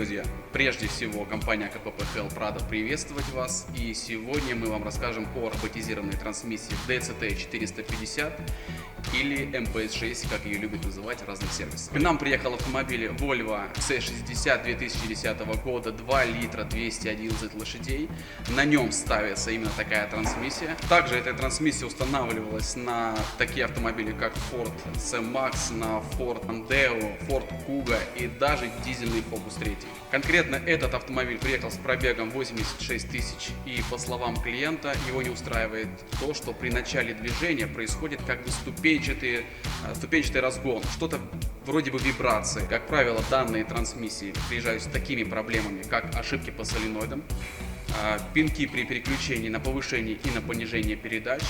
друзья! Прежде всего, компания КПП Help рада приветствовать вас. И сегодня мы вам расскажем о роботизированной трансмиссии DCT 450 или MPS-6, как ее любят называть в разных сервисах. К нам приехал автомобиль Volvo C60 2010 года, 2 литра, 211 лошадей. На нем ставится именно такая трансмиссия. Также эта трансмиссия устанавливалась на такие автомобили, как Ford C-Max, на Ford Mondeo, Ford Kuga и даже дизельный Focus 3. Конкретно этот автомобиль приехал с пробегом 86 тысяч, и по словам клиента, его не устраивает то, что при начале движения происходит как бы ступенчатый разгон, что-то вроде бы вибрации. Как правило, данные трансмиссии приезжают с такими проблемами, как ошибки по соленоидам, пинки при переключении на повышение и на понижение передач,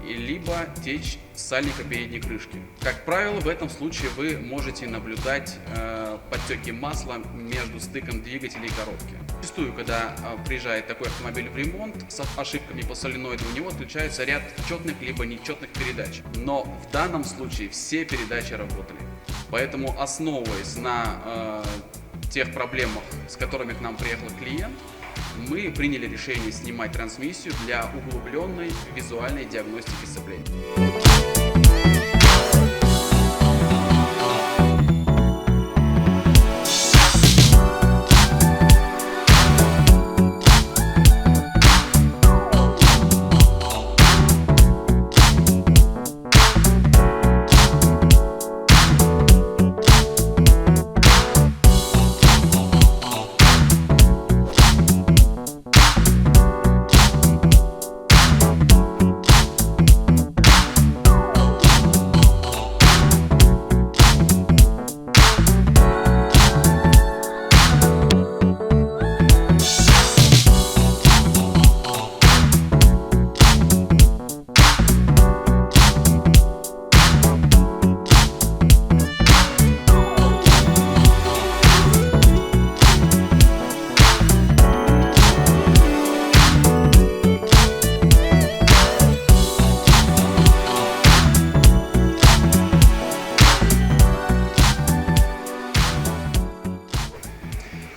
либо течь сальника передней крышки. Как правило, в этом случае вы можете наблюдать подтеки масла между стыком двигателя и коробки. Зачастую, когда приезжает такой автомобиль в ремонт с ошибками по соленоиду, у него отключается ряд четных либо нечетных передач. Но в данном случае все передачи работали. Поэтому, основываясь на тех проблемах, с которыми к нам приехал клиент, мы приняли решение снимать трансмиссию для углубленной визуальной диагностики сцепления.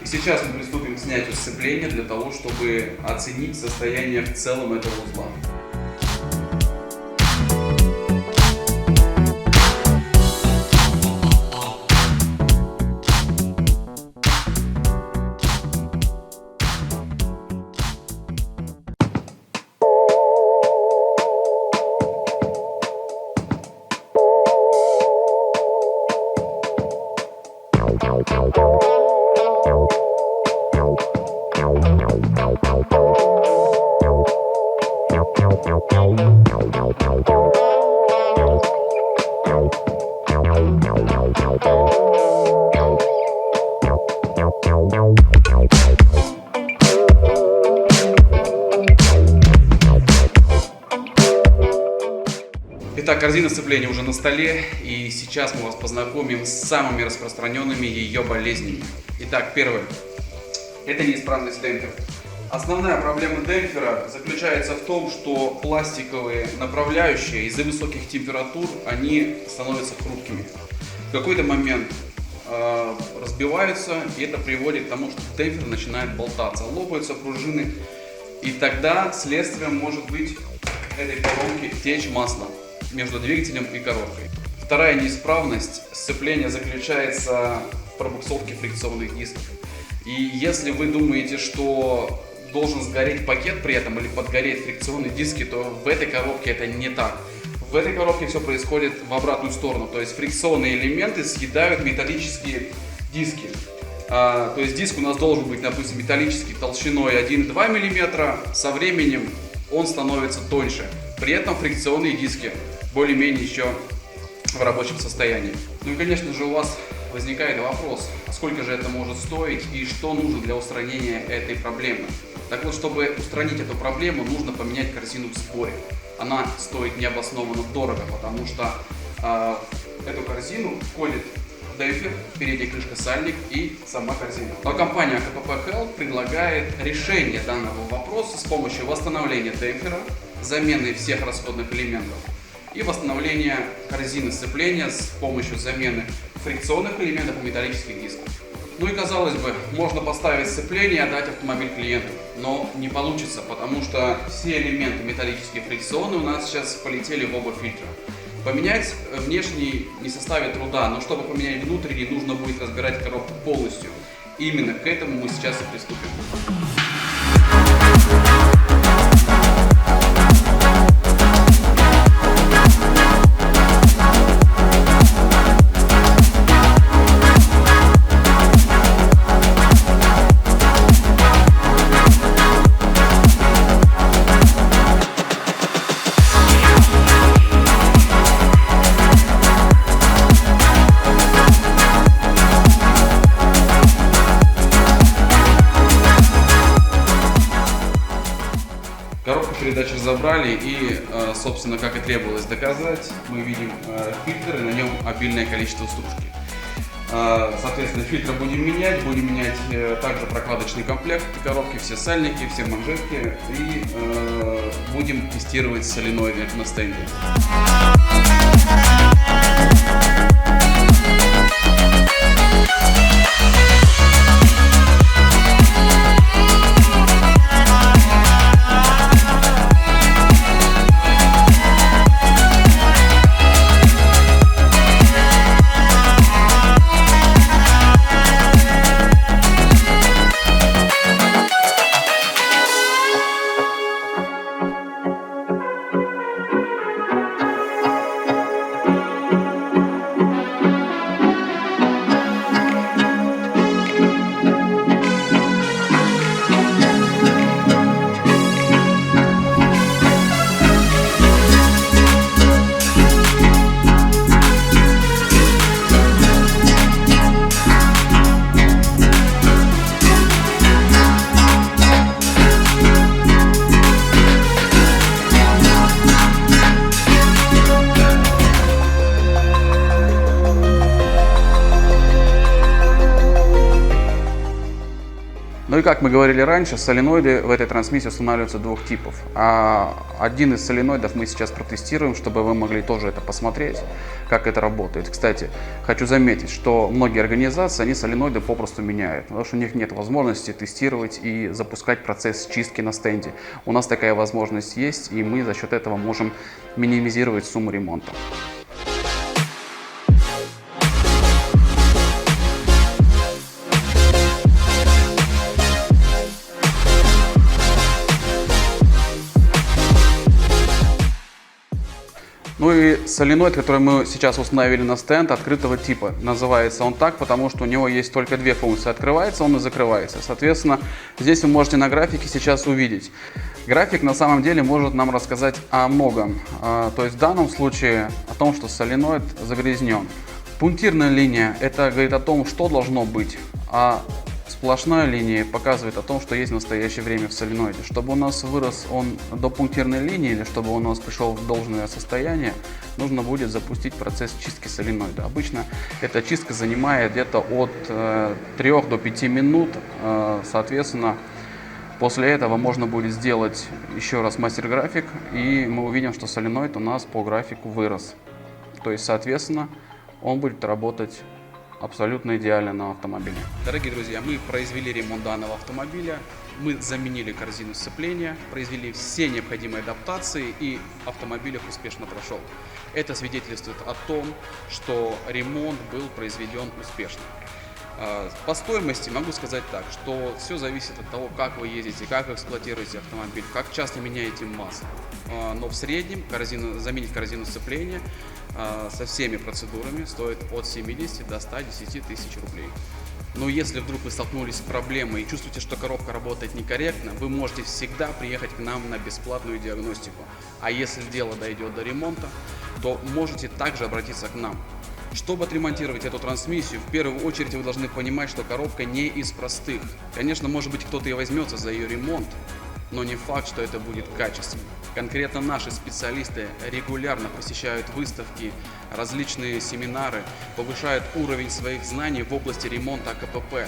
Сейчас мы приступим к снятию сцепления для того, чтобы оценить состояние в целом этого узла. Итак, корзина сцепления уже на столе, и сейчас мы вас познакомим с самыми распространенными ее болезнями. Итак, первое. Это неисправность демпфера. Основная проблема демпфера заключается в том, что пластиковые направляющие из-за высоких температур они становятся хрупкими. В какой-то момент разбиваются, и это приводит к тому, что демпфер начинает болтаться, лопаются пружины, и тогда следствием может быть этой поломки течь масла между двигателем и коробкой. Вторая неисправность сцепления заключается в пробуксовке фрикционных дисков. И если вы думаете, что должен сгореть пакет при этом или подгореть фрикционные диски, то в этой коробке это не так. В этой коробке все происходит в обратную сторону, то есть фрикционные элементы съедают металлические диски. То есть диск у нас должен быть, допустим, металлический толщиной 1-2 мм, со временем он становится тоньше. При этом фрикционные диски более-менее еще в рабочем состоянии. Ну и, конечно же, у вас возникает вопрос, сколько же это может стоить и что нужно для устранения этой проблемы. Так вот, чтобы устранить эту проблему, нужно поменять корзину в сборе. Она стоит необоснованно дорого, потому что в эту корзину входит демпфер, передняя крышка сальник и сама корзина. Но компания КПП Help предлагает решение данного вопроса с помощью восстановления демпфера, замены всех расходных элементов и восстановления корзины сцепления с помощью замены фрикционных элементов и металлических дисков. Ну и казалось бы, можно поставить сцепление и отдать автомобиль клиенту, но не получится, потому что все элементы металлические фрикционные у нас сейчас полетели в оба фильтра. Поменять внешний не составит труда, но чтобы поменять внутренний, нужно будет разбирать коробку полностью. Именно к этому мы сейчас и приступим. Коробку передач разобрали и, собственно, как и требовалось доказать, мы видим фильтр и на нем обильное количество стружки. Соответственно, фильтры будем менять также прокладочный комплект коробки, все сальники, все манжетки и будем тестировать соленоиды на стенде. Ну и как мы говорили раньше, соленоиды в этой трансмиссии устанавливаются двух типов. Один из соленоидов мы сейчас протестируем, чтобы вы могли тоже это посмотреть, как это работает. Кстати, хочу заметить, что многие организации, они соленоиды попросту меняют, потому что у них нет возможности тестировать и запускать процесс чистки на стенде. У нас такая возможность есть, и мы за счет этого можем минимизировать сумму ремонта. Ну и соленоид, который мы сейчас установили на стенд, открытого типа. Называется он так, потому что у него есть только две функции. Открывается он и закрывается. Соответственно, здесь вы можете на графике сейчас увидеть. График на самом деле может нам рассказать о многом. То есть в данном случае о том, что соленоид загрязнен. Пунктирная линия – это говорит о том, что должно быть. А сплошная линия показывает о том, что есть в настоящее время в соленоиде. Чтобы у нас вырос он до пунктирной линии или чтобы он у нас пришел в должное состояние, нужно будет запустить процесс чистки соленоида. Обычно эта чистка занимает где-то от 3 до 5 минут. Соответственно, после этого можно будет сделать еще раз мастер-график, и мы увидим, что соленоид у нас по графику вырос. То есть, соответственно, он будет работать абсолютно идеально на автомобиле. Дорогие друзья, мы произвели ремонт данного автомобиля, мы заменили корзину сцепления, произвели все необходимые адаптации, и автомобиль их успешно прошел. Это свидетельствует о том, что ремонт был произведен успешно. По стоимости могу сказать так, что все зависит от того, как вы ездите, как вы эксплуатируете автомобиль, как часто меняете масло. Но в среднем заменить корзину сцепления со всеми процедурами стоит от 70 до 110 тысяч рублей. Но если вдруг вы столкнулись с проблемой и чувствуете, что коробка работает некорректно, вы можете всегда приехать к нам на бесплатную диагностику. А если дело дойдет до ремонта, то можете также обратиться к нам. Чтобы отремонтировать эту трансмиссию, в первую очередь вы должны понимать, что коробка не из простых. Конечно, может быть, кто-то и возьмется за ее ремонт, но не факт, что это будет качественно. Конкретно наши специалисты регулярно посещают выставки, различные семинары, повышают уровень своих знаний в области ремонта КПП.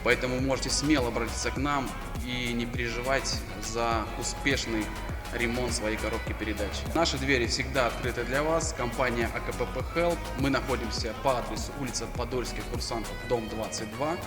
Поэтому можете смело обратиться к нам и не переживать за успешный ремонт своей коробки передач. Наши двери всегда открыты для вас. Компания АКПП Help. Мы находимся по адресу улица Подольских курсантов, дом 22.